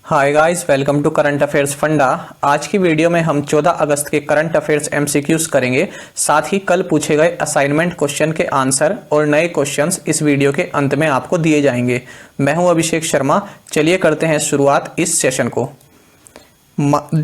Hi guys, welcome to current affairs funda. आज की video में हम 14 अगस्त के करंट अफेयर्स एमसीक्यूज करेंगे। साथ ही कल पूछे गए असाइनमेंट क्वेश्चन के आंसर और नए क्वेश्चंस इस वीडियो के अंत में आपको दिए जाएंगे। मैं हूं अभिषेक शर्मा। चलिए करते हैं शुरुआत इस सेशन को।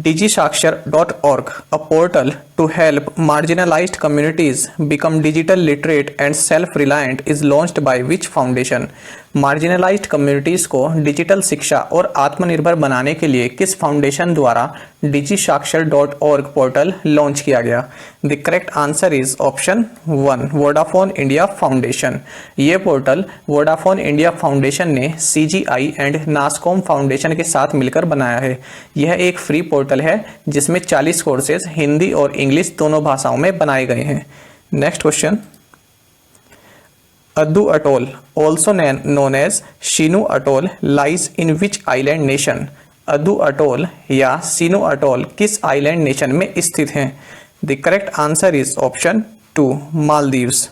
DigiSakshar.org, a portal to help marginalized communities become digital literate and self-reliant, is launched by which foundation? Marginalised communities को डिजिटल शिक्षा और आत्मनिर्भर बनाने के लिए किस फाउंडेशन द्वारा DigiSakshar.org पोर्टल लॉन्च किया गया? The correct answer is option 1, Vodafone India foundation. ये पोर्टल वोडाफोन इंडिया फाउंडेशन ने CGI एंड नासकॉम फाउंडेशन के साथ मिलकर बनाया है। यह एक फ्री पोर्टल है जिसमें 40 कोर्सेज हिंदी और इंग्लिश दोनों भाषाओं में बनाए गए हैं। Next question. Addu Atoll, also known as Shinu Atoll, lies in which island nation? Addu atoll या सीनू अटोल किस आइलैंड नेशन में स्थित हैं? The correct answer is option 2, Maldives.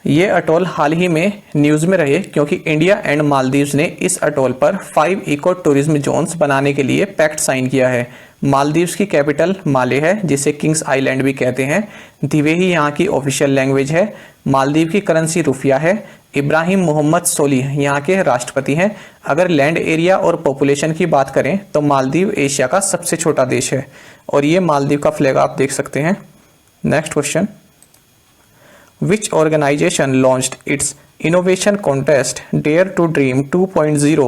ये अटोल हाल ही में न्यूज में रहे क्योंकि इंडिया एंड मालदीव्स ने इस अटोल पर 5 इको टूरिज्म जोन्स बनाने के लिए पैक्ट साइन किया है। मालदीव्स की कैपिटल माले है, जिसे किंग्स आइलैंड भी कहते हैं। दिवेही यहाँ की ऑफिशियल लैंग्वेज है। मालदीव की करेंसी रुपया है। इब्राहिम मोहम्मद सोलिह यहाँ के राष्ट्रपति हैं। अगर लैंड एरिया और पॉपुलेशन की बात करें तो मालदीव एशिया का सबसे छोटा देश है। और ये मालदीव का फ्लैग आप देख सकते हैं। Next question. Which organization launched its innovation contest Dare to Dream 2.0,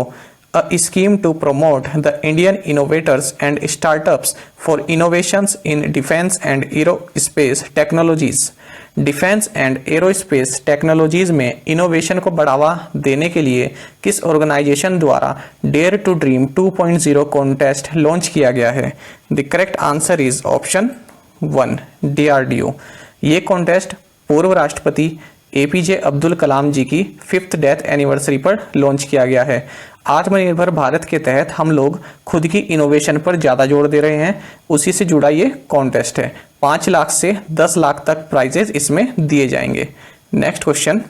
a scheme to promote the Indian innovators and startups for innovations in defense and aerospace technologies? Defence and aerospace technologies में innovation को बढ़ावा देने के लिए किस organisation द्वारा dare to dream 2.0 contest launch किया गया है? The correct answer is option 1, DRDO। ये कॉन्टेस्ट पूर्व राष्ट्रपति APJ अब्दुल कलाम जी की 5th डेथ एनिवर्सरी पर लॉन्च किया गया है। आत्मनिर्भर भारत के तहत हम लोग खुद की इनोवेशन पर ज़्यादा जोर दे रहे हैं, उसी से जुड़ा ये कॉन्टेस्ट है। 5 लाख से 10 लाख तक प्राइजेस इसमें दिए जाएंगे। Next question.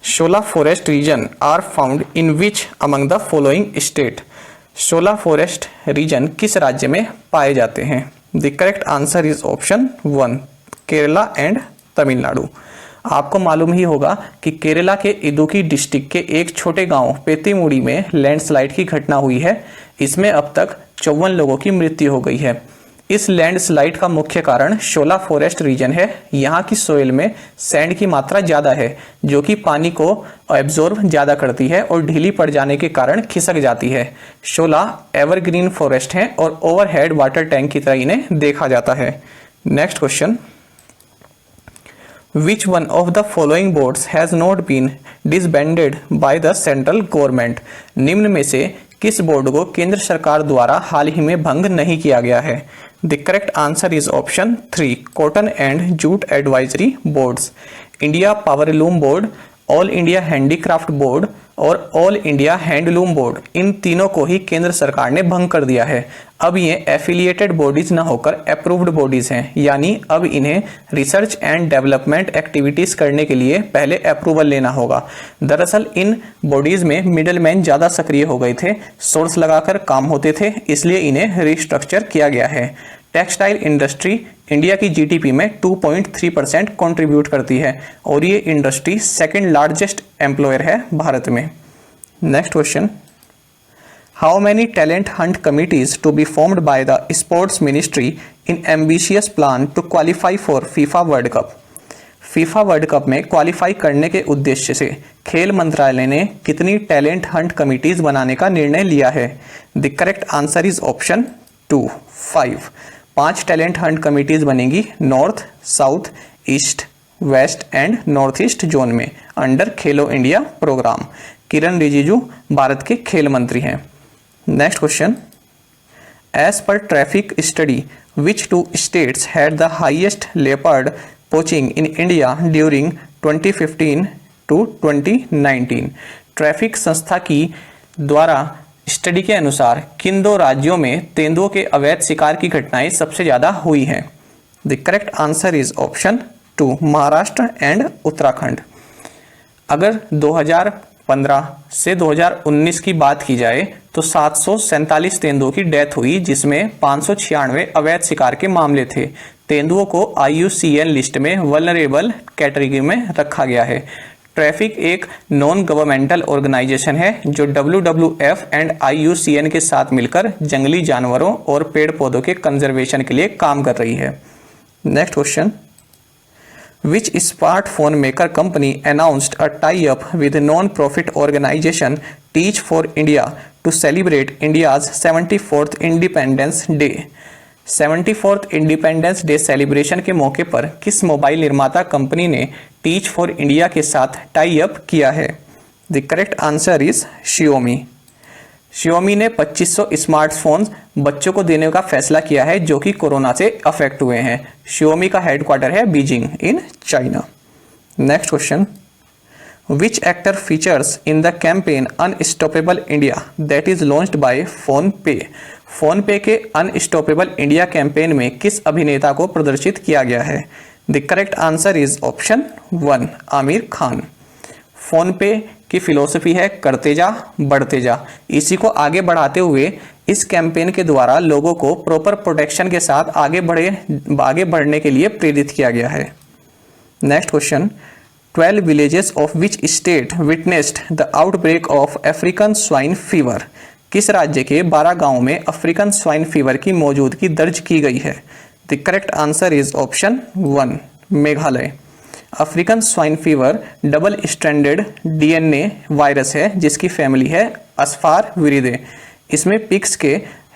Shola forest region are found in which among the following state? Shola forest region किस राज्य में पाए जाते हैं? The correct answer is option 1, Kerala and Tamil Nadu. आपको मालूम ही होगा कि केरला के इदुक्की डिस्ट्रिक्ट के एक छोटे गांव पेतीमुड़ी में लैंडस्लाइड की घटना हुई है। इसमें अब तक 54 लोगों की मृत्यु हो गई है। इस लैंडस्लाइड का मुख्य कारण शोला फॉरेस्ट रीजन है। यहाँ की सोइल में सैंड की मात्रा ज़्यादा है, जो कि पानी को एब्जॉर्ब ज़्यादा करती है और ढीली पड़ जाने के कारण खिसक जाती है। शोला एवरग्रीन फॉरेस्ट है और ओवरहेड वाटर टैंक की तरह इन्हें देखा जाता है। Next question. Which one of the following boards has not been disbanded by the central government? निम्न में से किस बोर्ड को केंद्र सरकार द्वारा हाल ही में भंग नहीं किया गया है? The correct answer is option 3, cotton and jute advisory boards. India powerloom board, all India handicraft board और ऑल इंडिया हैंडलूम बोर्ड, इन तीनों को ही केंद्र सरकार ने भंग कर दिया है। अब ये एफिलिएटेड बॉडीज न होकर अप्रूव्ड बॉडीज हैं, यानी अब इन्हें रिसर्च एंड डेवलपमेंट एक्टिविटीज करने के लिए पहले अप्रूवल लेना होगा। दरअसल इन बॉडीज में मिडलमैन ज्यादा सक्रिय हो गए थे, सोर्स लगाकर काम होते थे, इसलिए इन्हें रिस्ट्रक्चर किया गया है। टेक्सटाइल इंडस्ट्री इंडिया की GDP में 2.3% कंट्रीब्यूट करती है और ये इंडस्ट्री सेकंड लार्जेस्ट एम्प्लॉयर है भारत में। Next question. How many talent hunt committees to be formed by the sports ministry in ambitious plan to qualify for FIFA world cup? FIFA world cup में qualify करने के उद्देश्य से खेल मंत्रालय ने कितनी टैलेंट हंट कमिटीज बनाने का निर्णय लिया है? The correct answer is option 2, 5। 5 talent hunt committees बनेगी north, south, east, west and north east zone में under Khelo India programme. Kiren Rijiju Bharat के खेल मंत्री हैं। Next question. As per traffic study which 2 states had the highest leopard poaching in India during 2015 to 2019? Traffic संस्था की द्वारा study के अनुसार किन 2 राज्यों में तेंदुओं के अवैध शिकार की घटनाएं सबसे ज्यादा हुई हैं? The correct answer is option 2, Maharashtra and Uttarakhand. अगर 2015 से 2019 की बात की जाए तो 747 तेंदुओं की डेथ हुई, जिसमें 596 अवैध शिकार के मामले थे। तेंदुओं को IUCN लिस्ट में वल्नरेबल कैटेगरी में रखा गया है। ट्रैफिक एक नॉन गवर्नमेंटल ऑर्गेनाइजेशन है जो WWF एंड IUCN के साथ मिलकर जंगली जानवरों और पेड़ पौधों के कंजर्वेशन के लिए काम कर रही है। Next question, Which smartphone maker company announced a tie-up with non-profit organization Teach for India to celebrate India's 74th Independence Day? 74th independence day celebration के मौके पर किस मोबाइल निर्माता कंपनी ने टीच फॉर इंडिया के साथ टाई अप किया है? The correct answer is Xiaomi। Xiaomi ने 2500 स्मार्टफोन्स बच्चों को देने का फैसला किया है जो कि कोरोना से अफेक्ट हुए हैं। Xiaomi का हेडक्वार्टर है Beijing in China. Next question, which actor features in the campaign unstoppable India that is launched by phone पे? फोन पे के अनस्टॉपेबल इंडिया कैंपेन में किस अभिनेता को प्रदर्शित किया गया है? The correct answer is option 1 Aamir Khan. Phone पे की फिलॉसफी है करते जा बढ़ते जा। इसी को आगे बढ़ाते हुए इस कैंपेन के द्वारा लोगों को प्रॉपर प्रोटेक्शन के साथ आगे बढ़ने के लिए प्रेरित किया गया है। Next question, 12 villages of which state witnessed the outbreak of African swine fever? किस राज्य के 12 गांवों में अफ्रीकन स्वाइन फीवर की मौजूदगी दर्ज की गई है? The correct answer is option 1 Meghalaya. African swine fever double stranded DNA virus है जिसकी फैमिली है अस्फार विरिडे। इसमें पिग्स के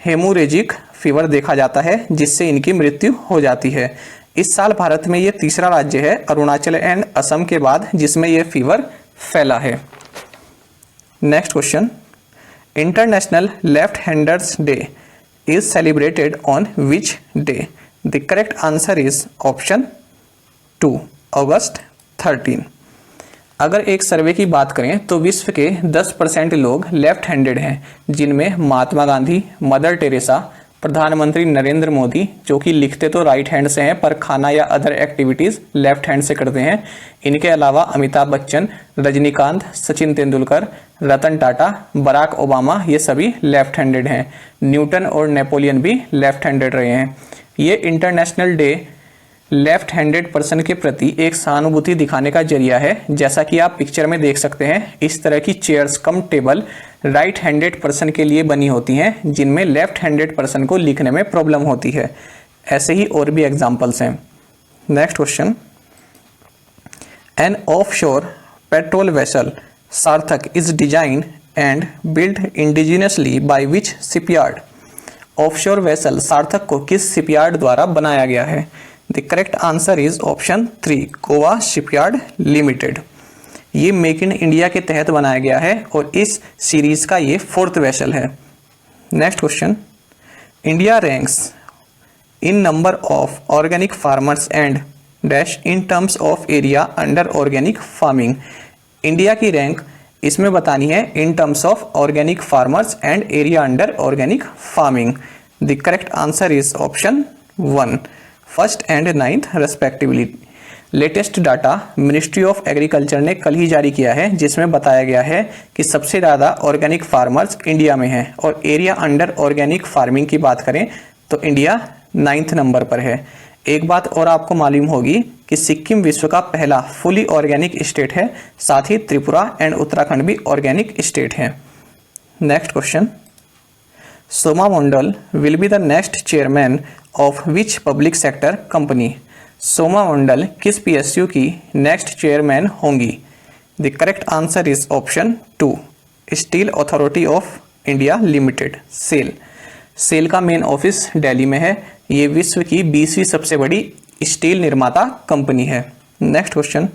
हेमोरेजिक फीवर देखा जाता है जिससे इनकी मृत्यु हो जाती है। इस साल भारत में ये तीसरा राज्य है अरुणाचल एंड असम के बाद जिसमें यह फीवर फैला है। Next question, international left handers day is celebrated on which day? The correct answer is option 2 अगस्त 13। अगर एक सर्वे की बात करें तो विश्व के 10% लोग लेफ्ट हैंडेड हैं, जिनमें महात्मा गांधी, मदर टेरेसा, प्रधानमंत्री नरेंद्र मोदी जो कि लिखते तो राइट हैंड से हैं पर खाना या अदर एक्टिविटीज़ लेफ्ट हैंड से करते हैं। इनके अलावा अमिताभ बच्चन, रजनीकांत, सचिन तेंदुलकर, रतन टाटा, बराक ओबामा ये सभी लेफ्ट हैंडेड हैं। न्यूटन और नेपोलियन भी लेफ्ट हैंडेड रहे हैं। ये international day left handed person के प्रति एक सहानुभूति दिखाने का जरिया है। जैसा कि आप पिक्चर में देख सकते हैं, इस तरह की chairs cum table right handed person के लिए बनी होती हैं जिनमें लेफ्ट हैंडेड पर्सन को लिखने में प्रॉब्लम होती है। ऐसे ही और भी एग्जांपल्स हैं। Next question, an offshore patrol vessel Sarthak is design and build indigenously by which shipyard? Offshore vessel Sarthak को किस शिपयार्ड द्वारा बनाया गया है? The correct answer is option 3 Goa shipyard limited. ये मेक इन इंडिया के तहत बनाया गया है और इस सीरीज का ये 4th वेसल है। Next question, India ranks in number of organic farmers and dash in terms of area under organic farming. India की रैंक इसमें बतानी है in terms of organic farmers and area under organic farming. The correct answer is option 1 first and 9th respectively. Latest data ministry of agriculture ने कल ही जारी किया है जिसमें बताया गया है कि सबसे ज़्यादा ऑर्गेनिक फार्मर्स इंडिया में हैं और एरिया अंडर ऑर्गेनिक फार्मिंग की बात करें तो इंडिया 9th नंबर पर है। एक बात और आपको मालूम होगी कि सिक्किम विश्व का पहला फुली ऑर्गेनिक स्टेट है, साथ ही त्रिपुरा एंड उत्तराखंड भी ऑर्गेनिक स्टेट है। Next question, Soma Mondal will be the next chairman of which public sector company? Soma Mondal किस PSU की नेक्स्ट चेयरमैन होंगी? The correct answer is option 2 steel authority of India limited SAIL. SAIL का main office Delhi में है। ये विश्व की 20वीं सबसे बड़ी स्टील निर्माता कंपनी है। Next question,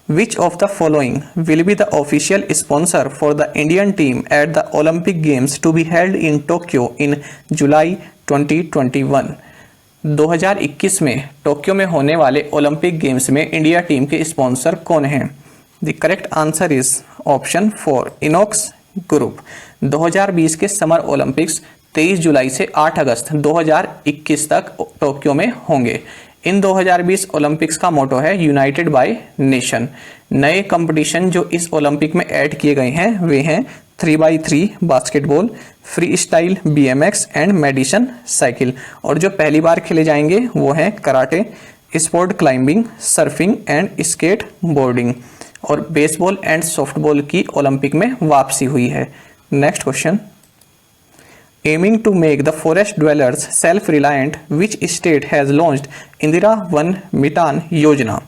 which of the following will be the official sponsor for the Indian team at the Olympic games to be held in Tokyo in July 2021? 2021 में टोक्यो में होने वाले ओलंपिक गेम्स में India team के sponsor कौन हैं? The correct answer is option 4 INOX group. 2020 के summer Olympics 23 जुलाई से 8 अगस्त 2021 तक टोक्यो में होंगे। इन 2020 ओलंपिक्स का मोटो है यूनाइटेड बाय नेशन। नए कंपटीशन जो इस ओलंपिक में ऐड किए गए हैं वे हैं 3x3 basketball, free style BMX and Madison cycle. और जो पहली बार खेले जाएंगे वो हैं karate, sport climbing, surfing and skate boarding. और बेसबॉल एंड सॉफ्टबॉल की ओलंपिक में वापसी हुई है। Next question, aiming to make the forest dwellers self-reliant, which state has launched Indira Van Mitan Yojana?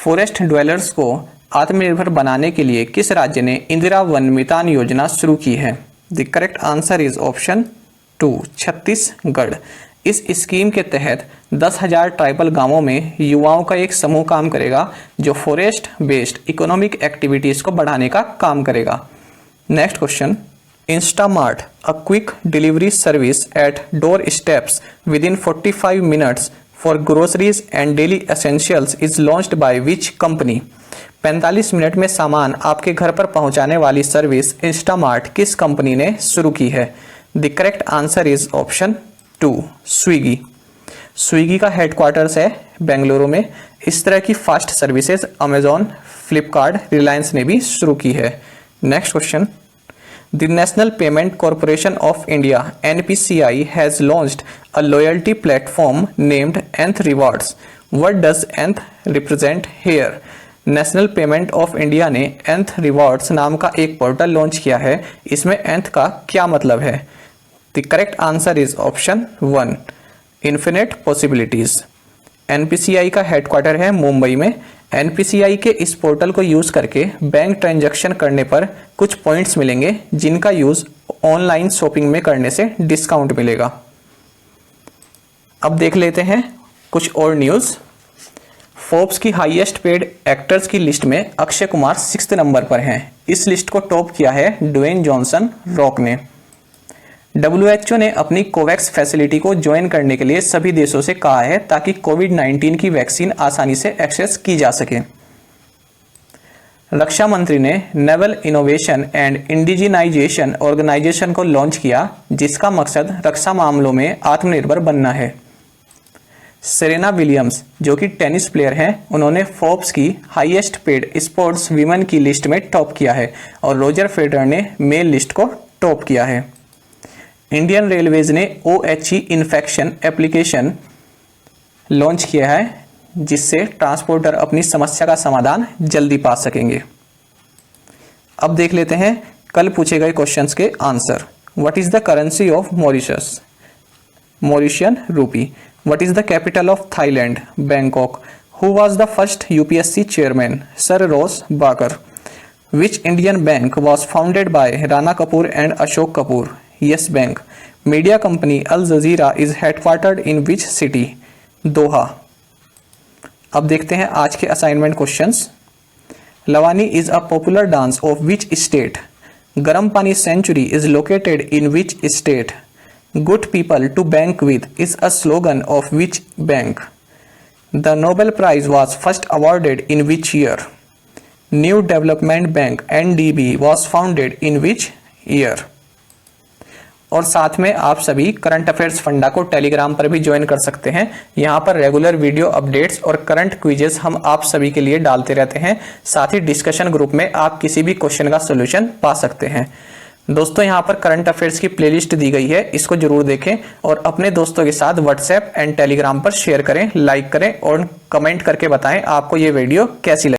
Forest dwellers को आत्मनिर्भर बनाने के लिए किस राज्य ने इंदिरा वन मितान योजना शुरू की है? The correct answer is option 2, Chhattisgarh. इस स्कीम के तहत 10,000 ट्राइबल गांवों में युवाओं का एक समूह काम करेगा जो फॉरेस्ट बेस्ड इकोनॉमिक एक्टिविटीज को बढ़ाने का काम करेगा। Next question, Instamart, a quick delivery service at doorsteps within 45 minutes for groceries and daily essentials is launched by which company? 45 minute में सामान आपके घर पर पहुंचाने वाली सर्विस इंस्टामार्ट किस कंपनी ने शुरू की है? The correct answer is option 2, Swiggy. Swiggy का हेडक्वार्टर्स है बेंगलुरु में। इस तरह की fast services Amazon, Flipkart, Reliance ने भी शुरू की है। Next question, The National Payment Corporation of India (NPCI) has launched a loyalty platform named Nth Rewards. What does Nth represent here? National payment of India ने Nth Rewards नाम का एक portal launch किया है। इसमें Nth का क्या मतलब है? The correct answer is option 1, infinite possibilities. NPCI का हेडक्वार्टर है मुंबई में। NPCI के इस पोर्टल को यूज करके बैंक ट्रांजैक्शन करने पर कुछ पॉइंट्स मिलेंगे जिनका यूज ऑनलाइन शॉपिंग में करने से डिस्काउंट मिलेगा। अब देख लेते हैं कुछ और न्यूज। फोर्ब्स की हाईएस्ट पेड एक्टर्स की लिस्ट में अक्षय कुमार 6th नंबर पर हैं। इस लिस्ट को टॉप किया है ड्वेन जॉनसन रॉक ने। WHO ने अपनी कोवैक्स फैसिलिटी को ज्वाइन करने के लिए सभी देशों से कहा है ताकि कोविड-19 की वैक्सीन आसानी से एक्सेस की जा सके। रक्षा मंत्री ने naval innovation and indigenisation organisation को लॉन्च किया जिसका मकसद रक्षा मामलों में आत्मनिर्भर बनना है। सेरेना विलियम्स जो कि टेनिस प्लेयर हैं, उन्होंने फोर्ब्स की हाईएस्ट पेड स्पोर्ट्स वीमेन की लिस्ट में टॉप किया है और रोजर फेडरर ने मेल लिस्ट को टॉप किया है। इंडियन रेलवेज ने OHE इन्फेक्शन एप्लीकेशन लॉन्च किया है जिससे ट्रांसपोर्टर अपनी समस्या का समाधान जल्दी पा सकेंगे। अब देख लेते हैं कल पूछे गए क्वेश्चंस के answer. What is the currency of Mauritius? Mauritian rupee. What is the capital of Thailand? Bangkok. Who was the first UPSC chairman? Sir Ross Barker. Which Indian bank was founded by Rana Kapoor and Ashok Kapoor? Yes Bank. Media company Al Jazeera is headquartered in which city? Doha. अब देखते हैं आज के assignment questions. Lavani is a popular dance of which state? Garampani sanctuary is located in which state? Good people to bank with is a slogan of which bank? The Nobel prize was first awarded in which year? New development bank NDB was founded in which year? और साथ में आप सभी current affairs फंडा को Telegram पर भी join कर सकते हैं। यहाँ पर रेगुलर वीडियो अपडेट्स और करंट क्विजेस हम आप सभी के लिए डालते रहते हैं। साथ ही डिस्कशन ग्रुप में आप किसी भी क्वेश्चन का सोल्यूशन पा सकते हैं। दोस्तों, यहाँ पर करंट अफेयर्स की प्लेलिस्ट दी गई है, इसको जरूर देखें और अपने दोस्तों के साथ व्हाट्सएप एंड टेलीग्राम पर शेयर करें, लाइक करें और कमेंट करके बताएं आपको ये वीडियो कैसी लगी।